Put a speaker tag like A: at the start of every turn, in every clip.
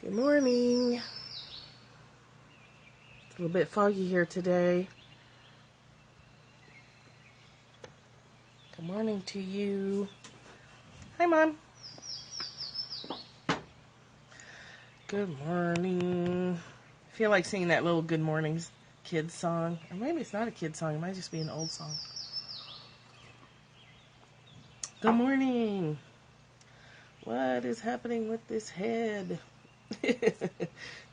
A: Good morning. It's a little bit foggy here today. Good morning to you. Hi, Mom. Good morning. I feel like singing that little Good Morning kids song. Or maybe it's not a kid song. It might just be an old song. Good morning. What is happening with this head?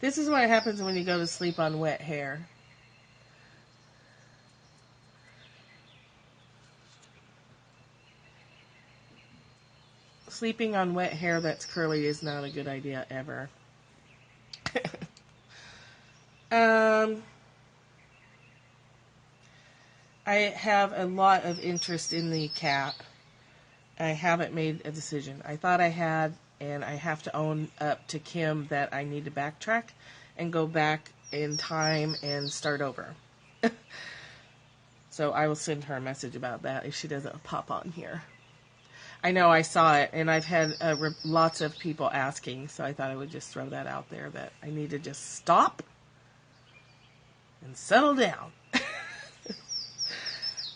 A: This is what happens when you go to sleep on wet hair. Sleeping on wet hair that's curly is not a good idea ever. I have a lot of interest in the cat. I haven't made a decision. I thought I had, and I have to own up to Kim that I need to backtrack and go back in time and start over. So I will send her a message about that if she doesn't pop on here. I know I saw it, and I've had lots of people asking, so I thought I would just throw that out there, that I need to just stop and settle down.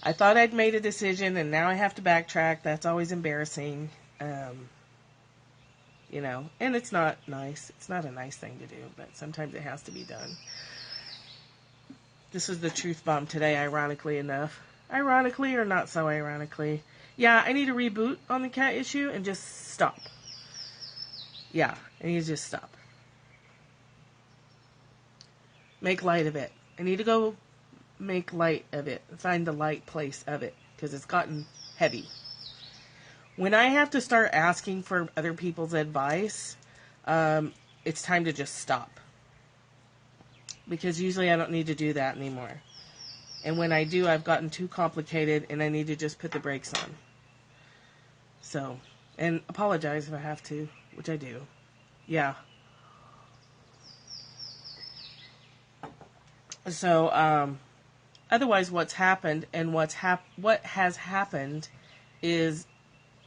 A: I thought I'd made a decision, and now I have to backtrack. That's always embarrassing. And it's not nice. It's not a nice thing to do, but sometimes it has to be done. This is the truth bomb today, ironically enough. Ironically or not so ironically. Yeah, I need to reboot on the cat issue and just stop. Yeah, I need to just stop. Make light of it. I need to go make light of it. Find the light place of it. Because it's gotten heavy. When I have to start asking for other people's advice, it's time to just stop. Because usually I don't need to do that anymore. And when I do, I've gotten too complicated and I need to just put the brakes on. So, and apologize if I have to, which I do. Yeah. So, otherwise what's happened and what has happened is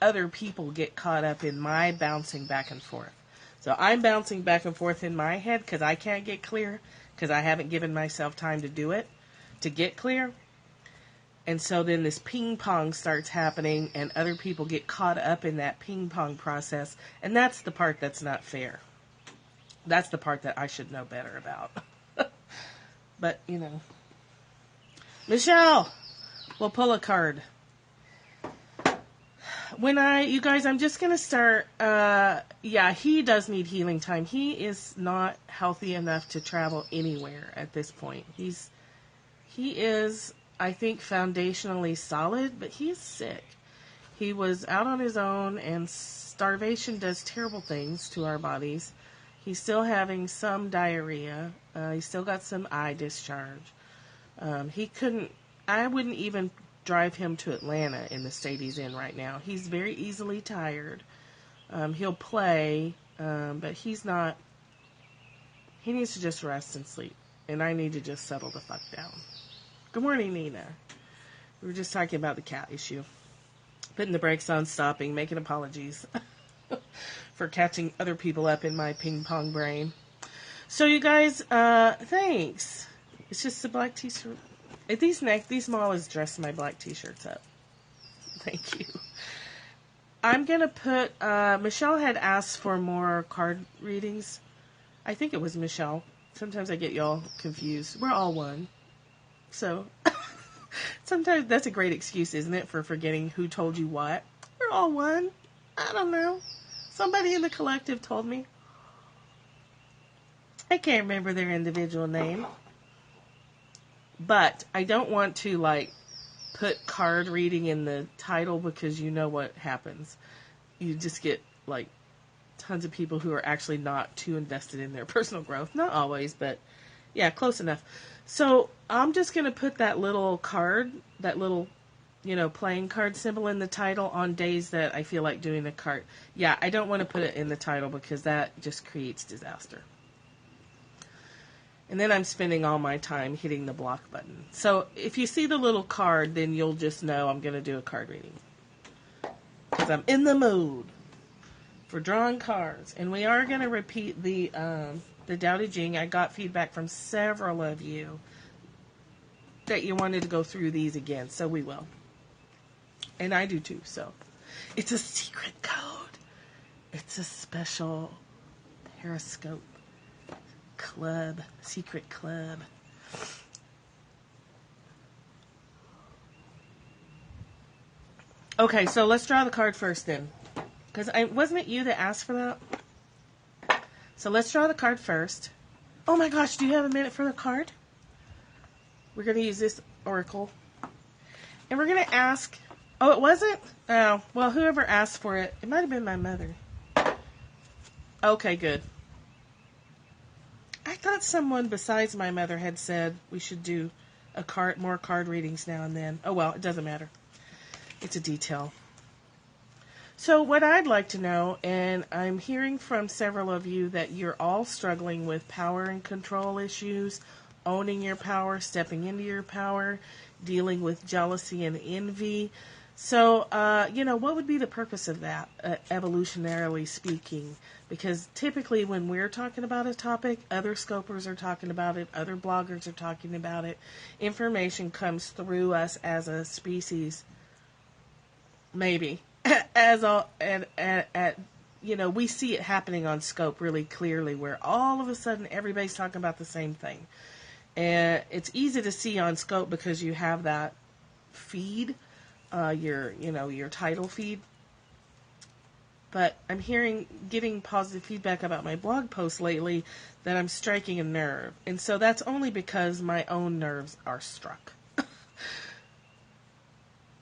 A: other people get caught up in my bouncing back and forth. So I'm bouncing back and forth in my head because I can't get clear because I haven't given myself time to do it, to get clear. And so then this ping pong starts happening and other people get caught up in that ping pong process. And that's the part that's not fair. That's the part that I should know better about. But, Michelle, we'll pull a card. You guys, I'm just going to start, he does need healing time. He is not healthy enough to travel anywhere at this point. He is, I think, foundationally solid, but he is sick. He was out on his own, and starvation does terrible things to our bodies. He's still having some diarrhea. He's still got some eye discharge. I wouldn't even drive him to Atlanta in the state he's in right now. He's very easily tired. He'll play, but he needs to just rest and sleep. And I need to just settle the fuck down. Good morning, Nina. We were just talking about the cat issue. Putting the brakes on, stopping, making apologies for catching other people up in my ping pong brain. So you guys, thanks. It's just a black t-shirt. These Mollies dress my black t-shirts up. Thank you. I'm going to put, Michelle had asked for more card readings. I think it was Michelle. Sometimes I get y'all confused. We're all one. So, sometimes that's a great excuse, isn't it, for forgetting who told you what? We're all one. I don't know. Somebody in the collective told me. I can't remember their individual name. But I don't want to, put card reading in the title because you know what happens. You just get, tons of people who are actually not too invested in their personal growth. Not always, but, yeah, close enough. So, I'm just going to put that little card, that little, playing card symbol in the title on days that I feel like doing a card. Yeah, I don't want to put it in the title because that just creates disaster. And then I'm spending all my time hitting the block button. So if you see the little card, then you'll just know I'm going to do a card reading. Because I'm in the mood. for drawing cards. And we are going to repeat the Tao Te Ching. I got feedback from several of you that you wanted to go through these again, so we will. And I do too, so. It's a secret code. It's a special Periscope club, secret club. Okay, so let's draw the card first then. Because wasn't it you that asked for that? So let's draw the card first. Oh my gosh, do you have a minute for the card? We're going to use this oracle. And we're going to ask... Oh, it wasn't? Oh, well, whoever asked for it, it might have been my mother. Okay, good. I thought someone besides my mother had said we should do more card readings now and then. Oh, well, it doesn't matter. It's a detail. So what I'd like to know, and I'm hearing from several of you that you're all struggling with power and control issues, owning your power, stepping into your power, dealing with jealousy and envy. So, what would be the purpose of that, evolutionarily speaking? Because typically when we're talking about a topic, other scopers are talking about it, other bloggers are talking about it. Information comes through us as a species, maybe. We see it happening on Scope really clearly, where all of a sudden everybody's talking about the same thing. And it's easy to see on Scope because you have that feed, your title feed. But I'm getting positive feedback about my blog posts lately that I'm striking a nerve. And so that's only because my own nerves are struck.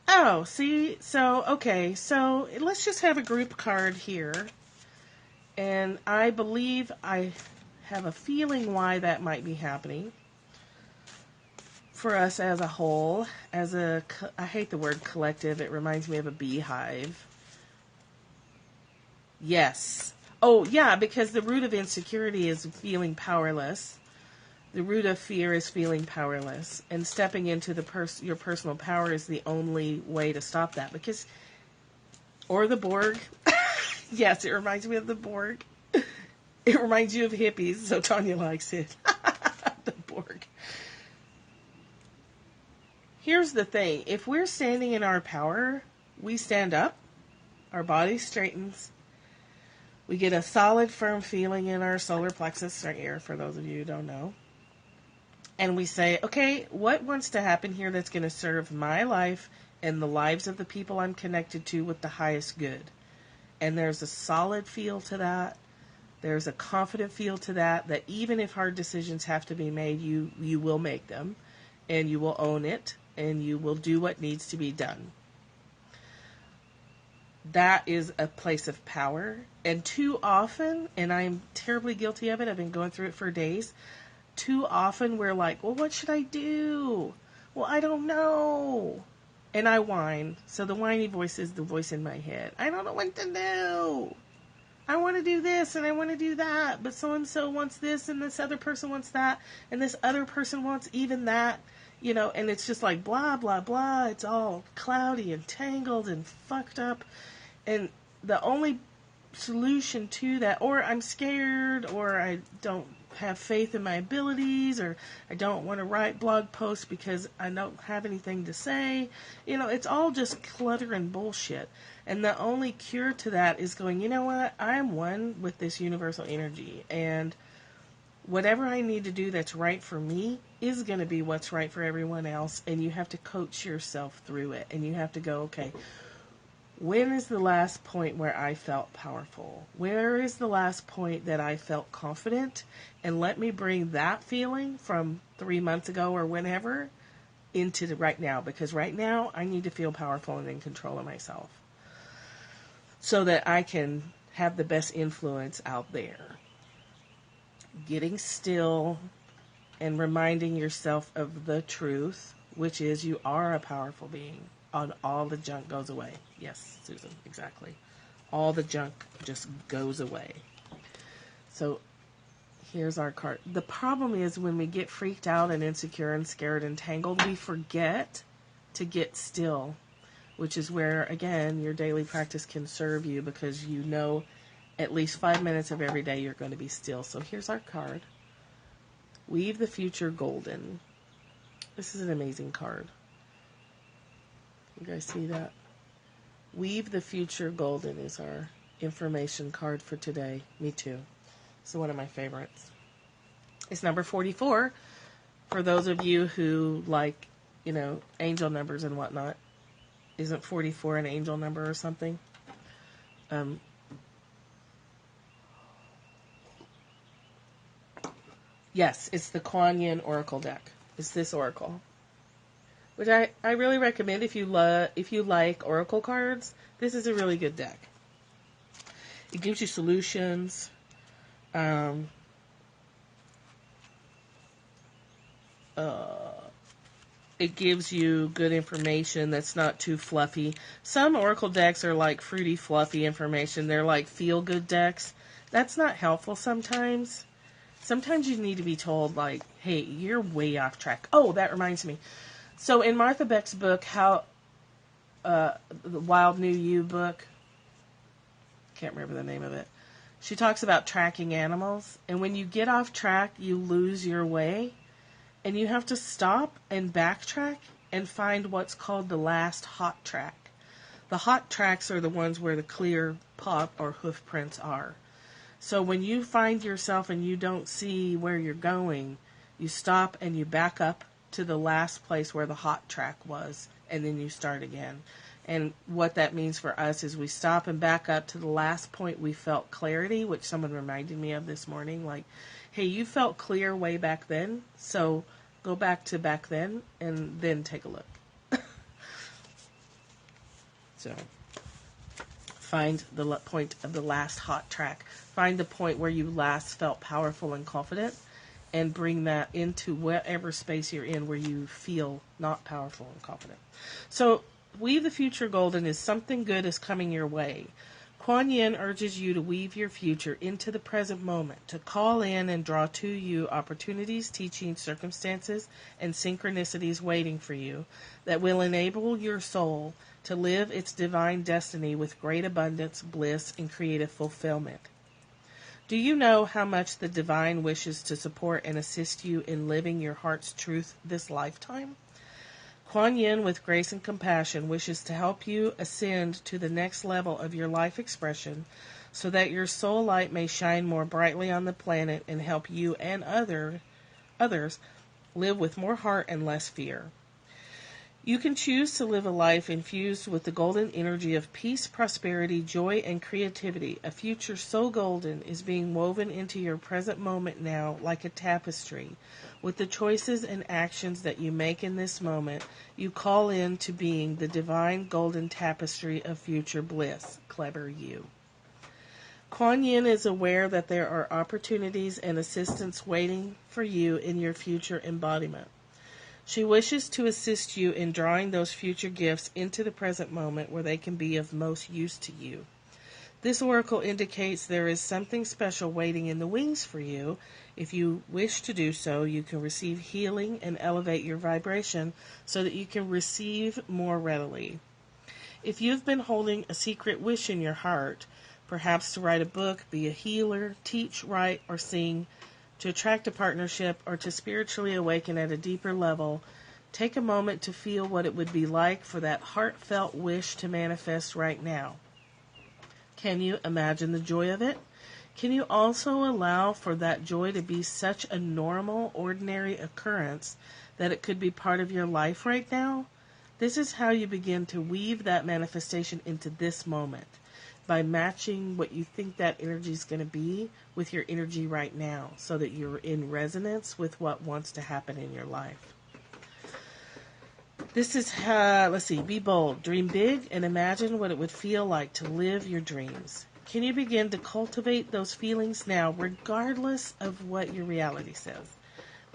A: Oh, see? So, okay. So let's just have a group card here. And I believe I have a feeling why that might be happening. For us as a whole, I hate the word collective. It reminds me of a beehive. Yes. Oh, yeah, because the root of insecurity is feeling powerless. The root of fear is feeling powerless. And stepping into your personal power is the only way to stop that. Or the Borg. Yes, it reminds me of the Borg. It reminds you of hippies, so Tanya likes it. The Borg. Here's the thing. If we're standing in our power, we stand up, our body straightens, we get a solid, firm feeling in our solar plexus, right here, for those of you who don't know. And we say, okay, what wants to happen here that's going to serve my life and the lives of the people I'm connected to with the highest good? And there's a solid feel to that. There's a confident feel to that even if hard decisions have to be made, you will make them, and you will own it, and you will do what needs to be done. That is a place of power. And too often, and I'm terribly guilty of it, I've been going through it for days, too often we're like, well, what should I do? Well, I don't know. And I whine. So the whiny voice is the voice in my head. I don't know what to do. I want to do this and I want to do that, but so-and-so wants this and this other person wants that and this other person wants even that, and it's just like blah, blah, blah. It's all cloudy and tangled and fucked up. And the only solution to that, or I'm scared, or I don't have faith in my abilities, or I don't want to write blog posts because I don't have anything to say. It's all just clutter and bullshit. And the only cure to that is going, you know what? I am one with this universal energy, and whatever I need to do that's right for me is going to be what's right for everyone else. And you have to coach yourself through it. And you have to go, okay, when is the last point where I felt powerful? Where is the last point that I felt confident? And let me bring that feeling from 3 months ago or whenever into right now. Because right now I need to feel powerful and in control of myself, so that I can have the best influence out there. Getting still and reminding yourself of the truth, which is you are a powerful being. All the junk goes away. Yes, Susan, exactly. All the junk just goes away. So here's our card. The problem is when we get freaked out and insecure and scared and tangled, we forget to get still, which is where, again, your daily practice can serve you, because you know at least 5 minutes of every day you're going to be still. So here's our card. Weave the future golden. This is an amazing card. You guys see that? Weave the future golden is our information card for today. Me too. It's one of my favorites. It's number 44. For those of you who like, angel numbers and whatnot. Isn't 44 an angel number or something? Yes, it's the Kuan Yin Oracle deck. It's this oracle, which I really recommend if you like oracle cards. This is a really good deck. It gives you solutions. It gives you good information that's not too fluffy. Some oracle decks are like fruity, fluffy information. They're like feel-good decks. That's not helpful sometimes. Sometimes you need to be told, like, hey, you're way off track. Oh, that reminds me. So in Martha Beck's book, the Wild New You book, can't remember the name of it, she talks about tracking animals. And when you get off track, you lose your way. And you have to stop and backtrack and find what's called the last hot track. The hot tracks are the ones where the clear paw or hoof prints are. So when you find yourself and you don't see where you're going, you stop and you back up to the last place where the hot track was, and then you start again. And what that means for us is we stop and back up to the last point we felt clarity, which someone reminded me of this morning, like, hey, you felt clear way back then, so go back to back then and then take a look. So find the point of the last hot track. Find the point where you last felt powerful and confident, and bring that into whatever space you're in where you feel not powerful and confident. So weave the future golden is something good is coming your way. Kuan Yin urges you to weave your future into the present moment, to call in and draw to you opportunities, teachings, circumstances, and synchronicities waiting for you that will enable your soul to live its divine destiny with great abundance, bliss, and creative fulfillment. Do you know how much the divine wishes to support and assist you in living your heart's truth this lifetime? Kuan Yin, with grace and compassion, wishes to help you ascend to the next level of your life expression so that your soul light may shine more brightly on the planet and help you and others live with more heart and less fear. You can choose to live a life infused with the golden energy of peace, prosperity, joy, and creativity. A future so golden is being woven into your present moment now like a tapestry. With the choices and actions that you make in this moment, you call in to being the divine golden tapestry of future bliss. Clever you. Kuan Yin is aware that there are opportunities and assistance waiting for you in your future embodiment. She wishes to assist you in drawing those future gifts into the present moment where they can be of most use to you. This oracle indicates there is something special waiting in the wings for you. If you wish to do so, you can receive healing and elevate your vibration so that you can receive more readily. If you've been holding a secret wish in your heart, perhaps to write a book, be a healer, teach, write, or sing, to attract a partnership, or to spiritually awaken at a deeper level, take a moment to feel what it would be like for that heartfelt wish to manifest right now. Can you imagine the joy of it? Can you also allow for that joy to be such a normal, ordinary occurrence that it could be part of your life right now? This is how you begin to weave that manifestation into this moment, by matching what you think that energy is going to be with your energy right now, so that you're in resonance with what wants to happen in your life. This is be bold, dream big, and imagine what it would feel like to live your dreams. Can you begin to cultivate those feelings now, regardless of what your reality says?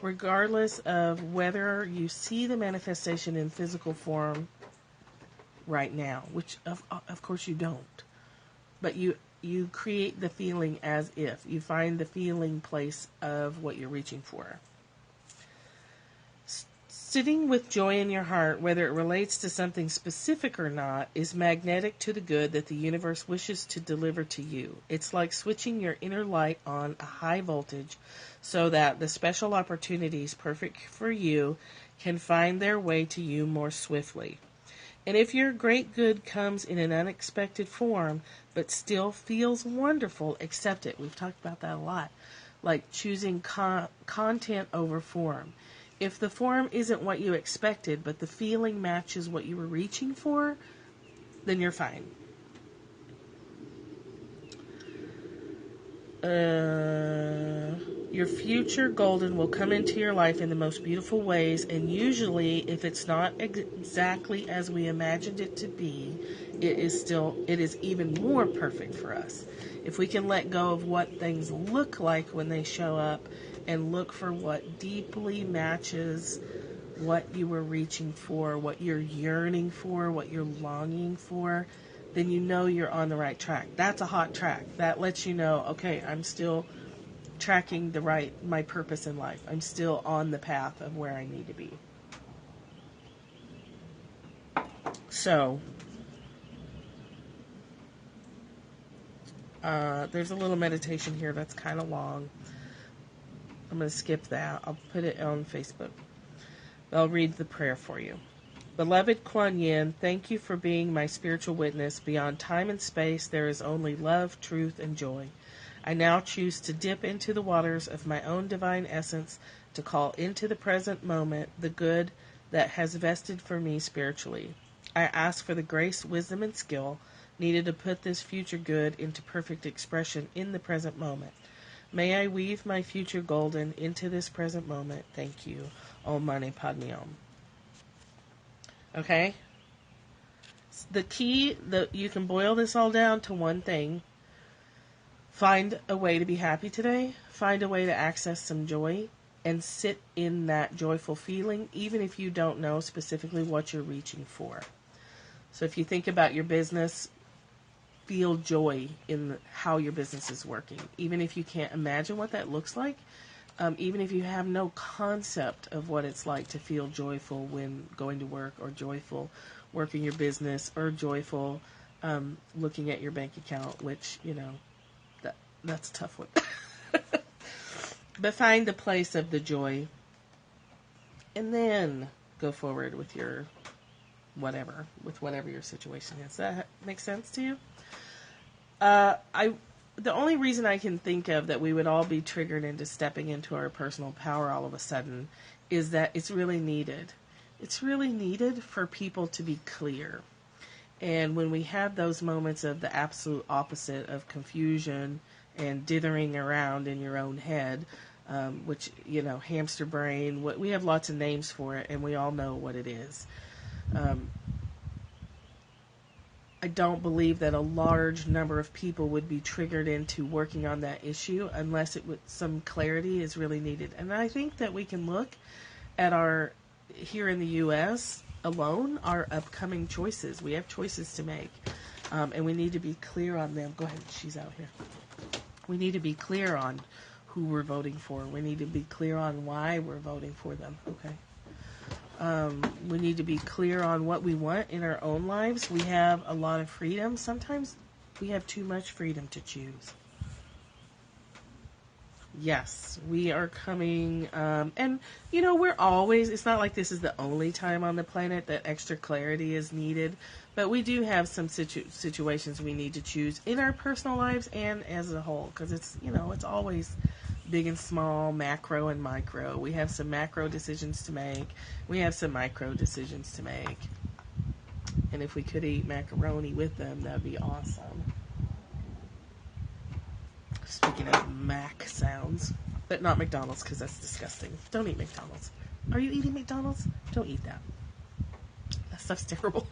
A: Regardless of whether you see the manifestation in physical form right now, which of course you don't. But you create the feeling as if. You find the feeling place of what you're reaching for. Sitting with joy in your heart, whether it relates to something specific or not, is magnetic to the good that the universe wishes to deliver to you. It's like switching your inner light on a high voltage so that the special opportunities perfect for you can find their way to you more swiftly. And if your great good comes in an unexpected form but still feels wonderful, accept it. We've talked about that a lot. Like choosing content over form. If the form isn't what you expected, but the feeling matches what you were reaching for, then you're fine. Your future golden will come into your life in the most beautiful ways, and usually, if it's not exactly as we imagined it to be, it is even more perfect for us. If we can let go of what things look like when they show up and look for what deeply matches what you were reaching for, what you're yearning for, what you're longing for, then you know you're on the right track. That's a hot track. That lets you know, okay, I'm still tracking my purpose in life. I'm still on the path of where I need to be. So, there's a little meditation here that's kind of long. I'm going to skip that. I'll put it on Facebook. I'll read the prayer for you. Beloved Kuan Yin, thank you for being my spiritual witness. Beyond time and space, there is only love, truth, and joy. I now choose to dip into the waters of my own divine essence to call into the present moment the good that has vested for me spiritually. I ask for the grace, wisdom, and skill needed to put this future good into perfect expression in the present moment. May I weave my future golden into this present moment. Thank you. Om Mani Padme Hum. Okay? The key, you can boil this all down to one thing. Find a way to be happy today. Find a way to access some joy and sit in that joyful feeling, even if you don't know specifically what you're reaching for. So if you think about your business, feel joy in how your business is working. Even if you can't imagine what that looks like, even if you have no concept of what it's like to feel joyful when going to work, or joyful working your business, or joyful looking at your bank account, which, that's a tough one. But find the place of the joy and then go forward with your whatever your situation is. Does that make sense to you? The only reason I can think of that we would all be triggered into stepping into our personal power all of a sudden is that it's really needed. It's really needed for people to be clear. And when we have those moments of the absolute opposite of confusion and dithering around in your own head, which, hamster brain, we have lots of names for it, and we all know what it is. I don't believe that a large number of people would be triggered into working on that issue unless some clarity is really needed. And I think that we can look at here in the U.S. alone, our upcoming choices. We have choices to make, and we need to be clear on them. Go ahead, she's out here. We need to be clear on who we're voting for. We need to be clear on why we're voting for them. Okay. We need to be clear on what we want in our own lives. We have a lot of freedom. Sometimes we have too much freedom to choose. Yes, we are coming, and it's not like this is the only time on the planet that extra clarity is needed, but we do have some situations we need to choose in our personal lives and as a whole, because it's always big and small, macro and micro. We have some macro decisions to make. We have some micro decisions to make. And if we could eat macaroni with them, that'd be awesome. Speaking of Mac sounds. But not McDonald's, because that's disgusting. Don't eat McDonald's. Are you eating McDonald's? Don't eat that. That stuff's terrible.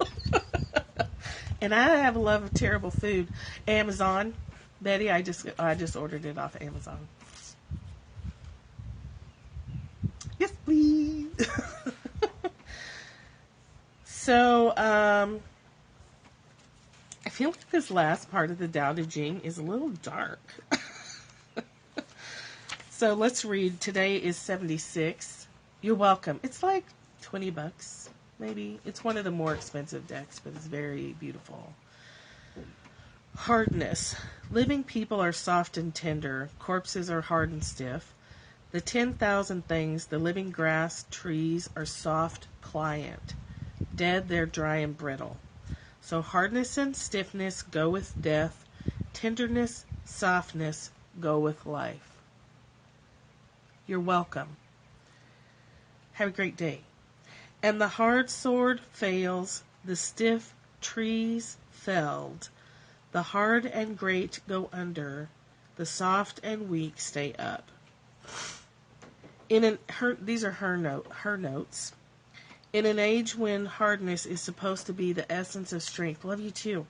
A: And I have a love of terrible food. Amazon. Betty, I just ordered it off Amazon. Yes, please. So, I feel like this last part of the Tao Te Ching is a little dark. So let's read. Today is 76. You're welcome. It's like $20, maybe. It's one of the more expensive decks, but it's very beautiful. Hardness. Living people are soft and tender. Corpses are hard and stiff. The 10,000 things, the living grass, trees, are soft, pliant. Dead, they're dry and brittle. So hardness and stiffness go with death. Tenderness, softness go with life. You're welcome. Have a great day. And the hard sword fails, the stiff trees felled. The hard and great go under, the soft and weak stay up. These are her notes. In an age when hardness is supposed to be the essence of strength, love you too.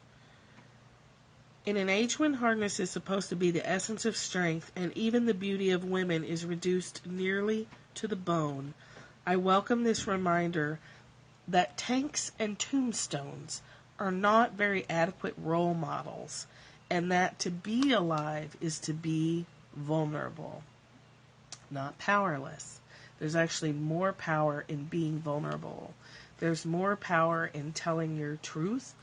A: In an age when hardness is supposed to be the essence of strength, and even the beauty of women is reduced nearly to the bone, I welcome this reminder that tanks and tombstones are not very adequate role models, and that to be alive is to be vulnerable, not powerless. There's actually more power in being vulnerable. There's more power in telling your truth,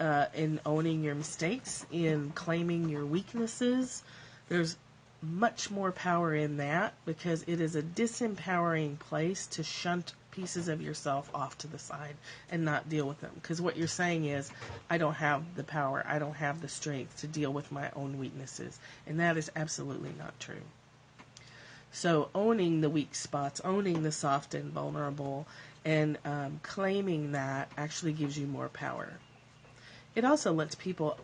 A: in owning your mistakes, in claiming your weaknesses. There's much more power in that, because it is a disempowering place to shunt pieces of yourself off to the side and not deal with them. Because what you're saying is, I don't have the power, I don't have the strength to deal with my own weaknesses. And that is absolutely not true. So owning the weak spots, owning the soft and vulnerable, and claiming that actually gives you more power. It also lets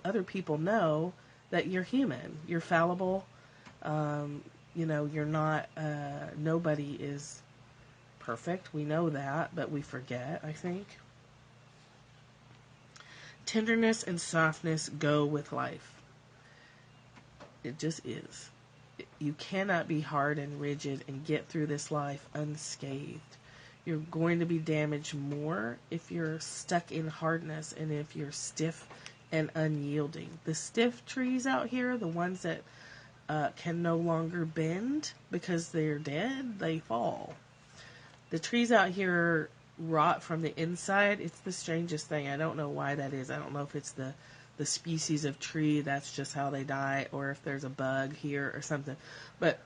A: other people know that you're human, you're fallible. You're not, nobody is perfect. We know that, but we forget, I think. Tenderness and softness go with life. It just is. You cannot be hard and rigid and get through this life unscathed. You're going to be damaged more if you're stuck in hardness and if you're stiff and unyielding. The stiff trees out here, the ones that can no longer bend because they're dead, they fall. The trees out here rot from the inside. It's the strangest thing. I don't know why that is. I don't know if it's the species of tree, that's just how they die, or if there's a bug here or something. But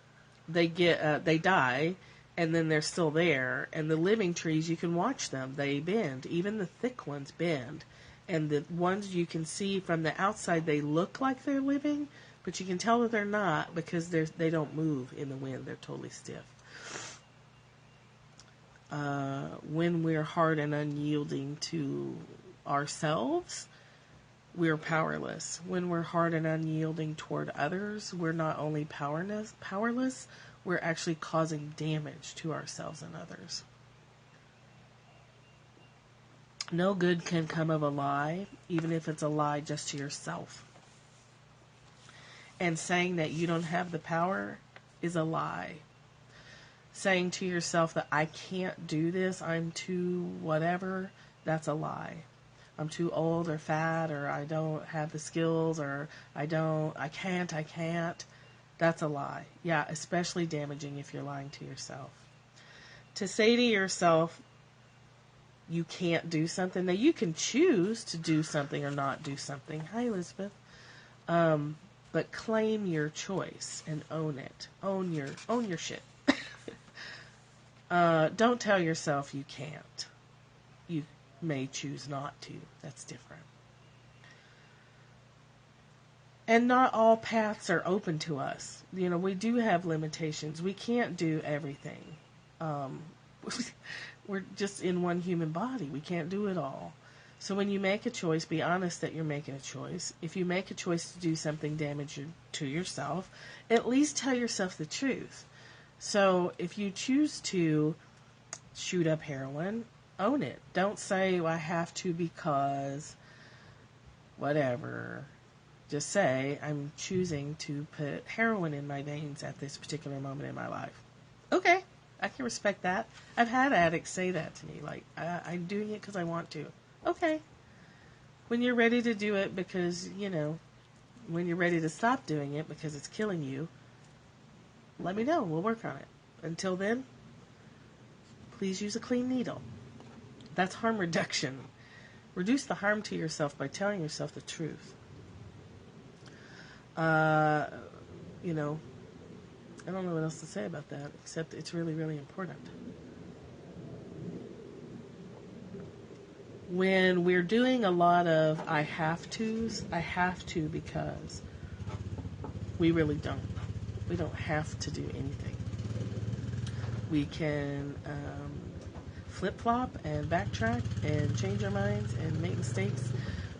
A: they die, and then they're still there. And the living trees, you can watch them. They bend. Even the thick ones bend. And the ones you can see from the outside, they look like they're living, but you can tell that they're not, because they don't move in the wind. They're totally stiff. When we're hard and unyielding to ourselves, we're powerless. When we're hard and unyielding toward others, we're not only powerless, we're actually causing damage to ourselves and others. No good can come of a lie, even if it's a lie just to yourself. And saying that you don't have the power is a lie. Saying to yourself that I can't do this, I'm too whatever, that's a lie. I'm too old or fat, or I don't have the skills, or I can't. That's a lie. Yeah, especially damaging if you're lying to yourself. To say to yourself you can't do something, now you can choose to do something or not do something. Hi, Elizabeth. But claim your choice and own it. Own your shit. Don't tell yourself you can't. You may choose not to. That's different. And not all paths are open to us. We do have limitations. We can't do everything. We're just in one human body. We can't do it all. So when you make a choice, be honest that you're making a choice. If you make a choice to do something damaging to yourself, at least tell yourself the truth. So if you choose to shoot up heroin, own it. Don't say, well, I have to because whatever. Just say, I'm choosing to put heroin in my veins at this particular moment in my life. Okay, I can respect that. I've had addicts say that to me, like, I'm doing it because I want to. Okay. When you're ready to do it because, when you're ready to stop doing it because it's killing you, let me know. We'll work on it. Until then, please use a clean needle. That's harm reduction. Reduce the harm to yourself by telling yourself the truth. You know, I don't know what else to say about that, except it's really, really important. When we're doing a lot of I have to because we really don't. We don't have to do anything. We can flip-flop and backtrack and change our minds and make mistakes.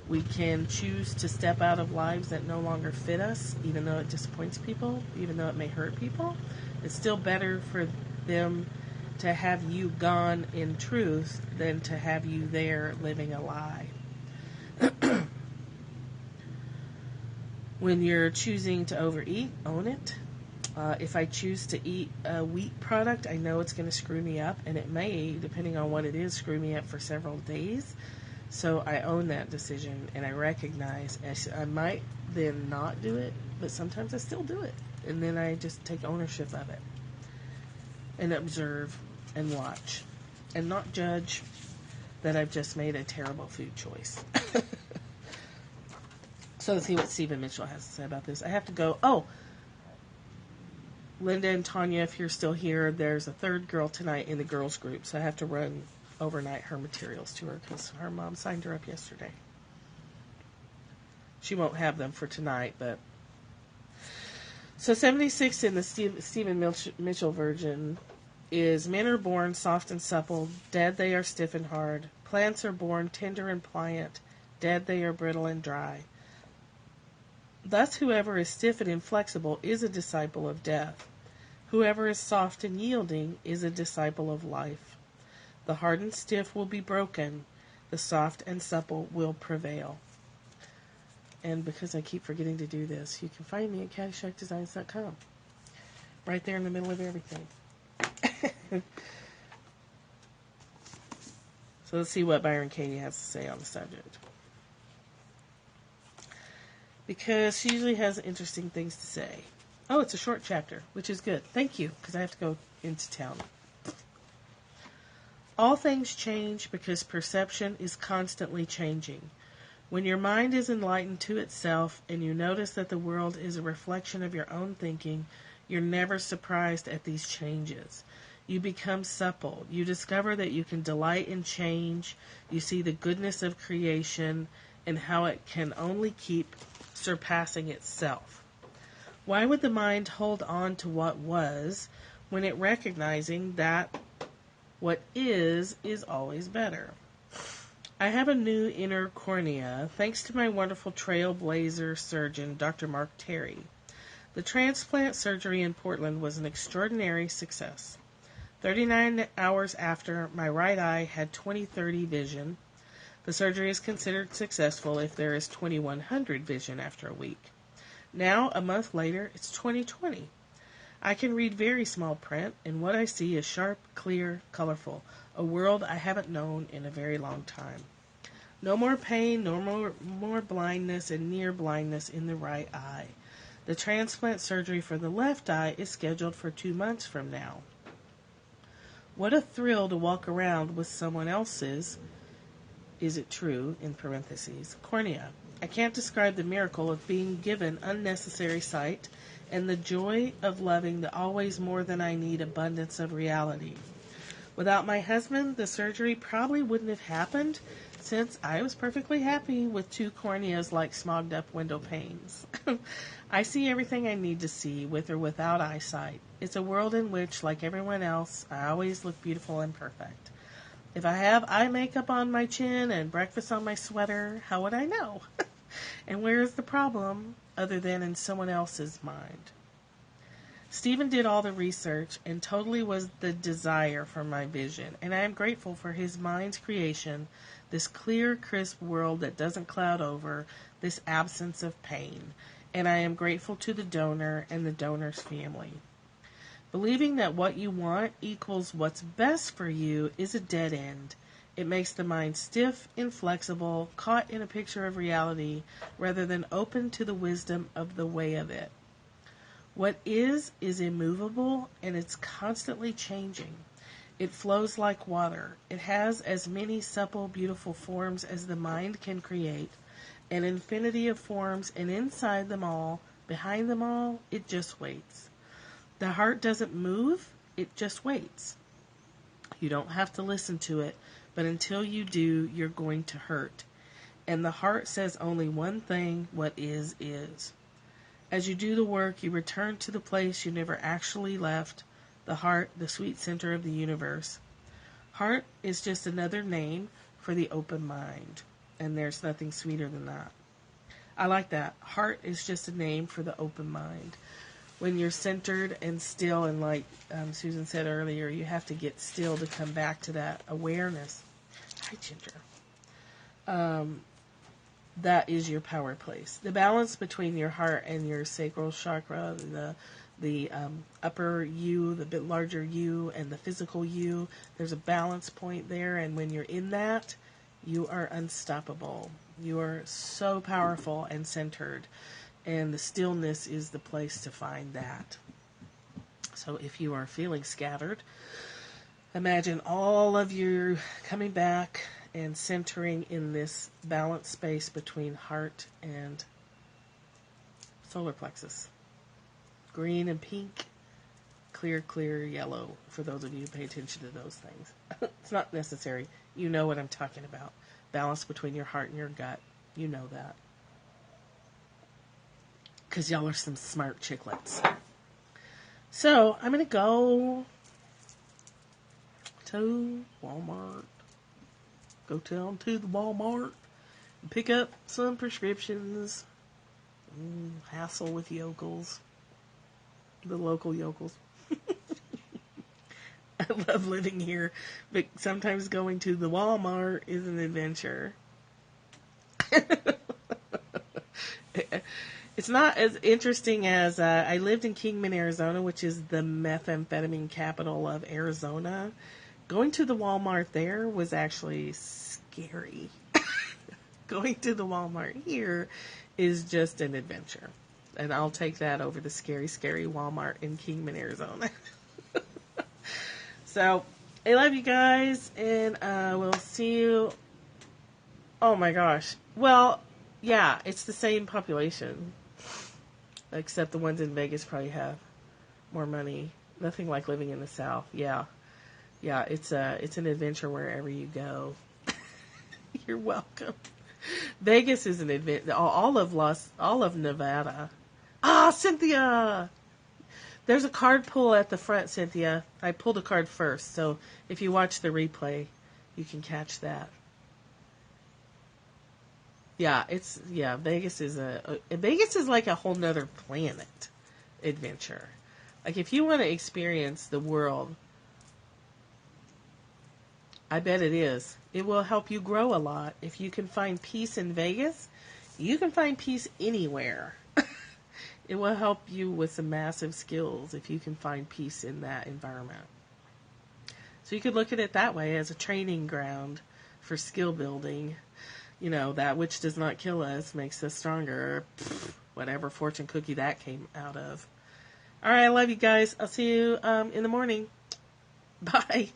A: We can choose to step out of lives that no longer fit us, even though it disappoints people, even though it may hurt people. It's still better for them to have you gone in truth than to have you there living a lie. When you're choosing to overeat, own it. If I choose to eat a wheat product, I know it's going to screw me up, and it may, depending on what it is, screw me up for several days. So I own that decision, and I recognize I might then not do it, but sometimes I still do it. And then I just take ownership of it and observe and watch and not judge that I've just made a terrible food choice. So let's see what Stephen Mitchell has to say about this. I have to go. Oh, Linda and Tanya, if you're still here, there's a third girl tonight in the girls group, so I have to run overnight her materials to her because her mom signed her up yesterday. She won't have them for tonight, but... So 76 in the Stephen Mitchell version is, men are born soft and supple, dead they are stiff and hard. Plants are born tender and pliant, dead they are brittle and dry. Thus whoever is stiff and inflexible is a disciple of death. Whoever is soft and yielding is a disciple of life. The hard and stiff will be broken. The soft and supple will prevail. And because I keep forgetting to do this, you can find me at CaddyshackDesigns.com. Right there in the middle of everything. So let's see what Byron Katie has to say on the subject. Because she usually has interesting things to say. Oh, it's a short chapter, which is good. Thank you, because I have to go into town. All things change because perception is constantly changing. When your mind is enlightened to itself and you notice that the world is a reflection of your own thinking, you're never surprised at these changes. You become supple. You discover that you can delight in change. You see the goodness of creation and how it can only keep surpassing itself. Why would the mind hold on to what was when it recognizing that what is always better? I have a new inner cornea thanks to my wonderful trailblazer surgeon, Dr. Mark Terry. The transplant surgery in Portland was an extraordinary success. 39 hours after, my right eye had 20/30 vision. The surgery is considered successful if there is 2100 vision after a week. Now, a month later, it's 20/20. I can read very small print, and what I see is sharp, clear, colorful, a world I haven't known in a very long time. No more pain, no more blindness and near blindness in the right eye. The transplant surgery for the left eye is scheduled for 2 months from now. What a thrill to walk around with someone else's, is it true, in parentheses, cornea. I can't describe the miracle of being given unnecessary sight and the joy of loving the always more than I need abundance of reality. Without my husband, the surgery probably wouldn't have happened, since I was perfectly happy with 2 corneas like smogged up window panes. I see everything I need to see, with or without eyesight. It's a world in which, like everyone else, I always look beautiful and perfect. If I have eye makeup on my chin and breakfast on my sweater, how would I know? And where is the problem, other than in someone else's mind? Stephen did all the research and totally was the desire for my vision, and I am grateful for his mind's creation, this clear, crisp world that doesn't cloud over, this absence of pain, and I am grateful to the donor and the donor's family. Believing that what you want equals what's best for you is a dead end. It makes the mind stiff, inflexible, caught in a picture of reality, rather than open to the wisdom of the way of it. What is immovable, and it's constantly changing. It flows like water. It has as many supple, beautiful forms as the mind can create, an infinity of forms, and inside them all, behind them all, it just waits. The heart doesn't move, it just waits. You don't have to listen to it, but until you do, you're going to hurt. And the heart says only one thing: what is, is. As you do the work, you return to the place you never actually left, the heart, the sweet center of the universe. Heart is just another name for the open mind, and there's nothing sweeter than that. I like that. Heart is just a name for the open mind. When you're centered and still, and like Susan said earlier, you have to get still to come back to that awareness. Hi, Ginger. That is your power place. The balance between your heart and your sacral chakra, the upper you, the bit larger you, and the physical you, there's a balance point there, and when you're in that, you are unstoppable. You are so powerful and centered, and the stillness is the place to find that. So if you are feeling scattered, imagine all of you coming back and centering in this balanced space between heart and solar plexus. Green and pink, clear yellow, for those of you who pay attention to those things. It's not necessary. You know what I'm talking about. Balance between your heart and your gut. You know that. Because y'all are some smart chicklets. So, I'm going to go to Walmart. Go down to the Walmart and pick up some prescriptions. Hassle with yokels. The local yokels. I love living here, but sometimes going to the Walmart is an adventure. It's not as interesting as I lived in Kingman, Arizona, which is the methamphetamine capital of Arizona. Going to the Walmart there was actually scary. Going to the Walmart here is just an adventure. And I'll take that over the scary Walmart in Kingman, Arizona. So, I love you guys, and we'll see you. Oh my gosh. Well, yeah, it's the same population. Except the ones in Vegas probably have more money. Nothing like living in the South. Yeah, it's an adventure wherever you go. You're welcome. Vegas is an adventure. All of Nevada. Ah, Cynthia! There's a card pull at the front, Cynthia. I pulled a card first, so if you watch the replay, you can catch that. Yeah, Vegas is Vegas is like a whole nother planet adventure. Like if you want to experience the world, I bet it is. It will help you grow a lot. If you can find peace in Vegas, you can find peace anywhere. It will help you with some massive skills if you can find peace in that environment. So you could look at it that way, as a training ground for skill building. You know, that which does not kill us makes us stronger. Whatever fortune cookie that came out of. All right, I love you guys. I'll see you in the morning. Bye.